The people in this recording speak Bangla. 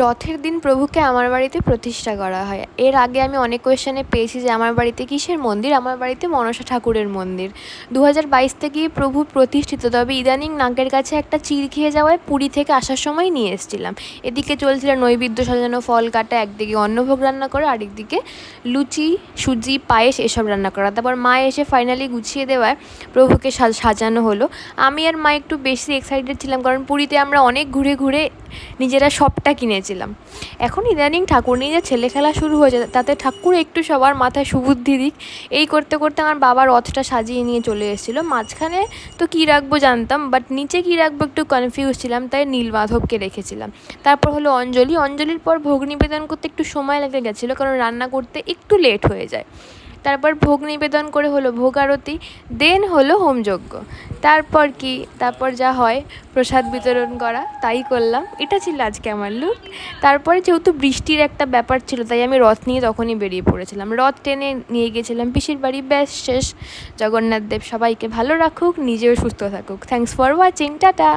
রথের দিন প্রভুকে আমার বাড়িতে প্রতিষ্ঠা করা হয়। এর আগে আমি অনেক কোয়েশ্চেনে পেয়েছি যে আমার বাড়িতে কিসের মন্দির, আমার বাড়িতে মনসা ঠাকুরের মন্দির। 2022 থেকেই প্রভু প্রতিষ্ঠিত, তবে ইদানিং নাকের কাছে একটা চির খেয়ে যাওয়ায় পুরী থেকে আসার সময় নিয়ে এসেছিলাম। এদিকে চলছিল নৈবেদ্য সাজানো, ফল কাটা, একদিকে অন্নভোগ রান্না করা, আরেকদিকে লুচি, সুজি, পায়েস এসব রান্না করা। তারপর মা এসে ফাইনালি গুছিয়ে দেওয়ায় প্রভুকে সাজানো হলো। আমি আর মা একটু বেশি এক্সাইটেড ছিলাম, কারণ পুরীতে আমরা অনেক ঘুরে ঘুরে নিজেরা সবটা কিনেছিলাম। এখন ইদানিং ঠাকুর নিয়ে যে ছেলে খেলা শুরু হয়েছে, তাতে ঠাকুর একটু সবার মাথায় সুবুদ্ধি দিক। এই করতে করতে আমার বাবা রথটা সাজিয়ে নিয়ে চলে এসেছিলো। মাঝখানে তো কী রাখবো জানতাম, বাট নিচে কী রাখবো একটু কনফিউজ ছিলাম, তাই নীলমাধবকে রেখেছিলাম। তারপর হলো অঞ্জলির পর ভোগ নিবেদন করতে একটু সময় লেগে গেছিলো, কারণ রান্না করতে একটু লেট হয়ে যায়। তারপর ভোগ নিবেদন করে হলো ভোগ আরতি, দেন হলো হোমযজ্ঞ। তারপর যা হয় প্রসাদ বিতরণ করা, তাই করলাম। এটা ছিল আজকে আমার লুক। তারপরে যেহেতু বৃষ্টির একটা ব্যাপার ছিল, তাই আমি রথ নিয়ে তখনই বেরিয়ে পড়েছিলাম। রথ টেনে নিয়ে গেছিলাম পিসির বাড়ি। ব্যাস শেষ। জগন্নাথ দেব সবাইকে ভালো রাখুক, নিজেও সুস্থ থাকুক। Thanks for watching, tata.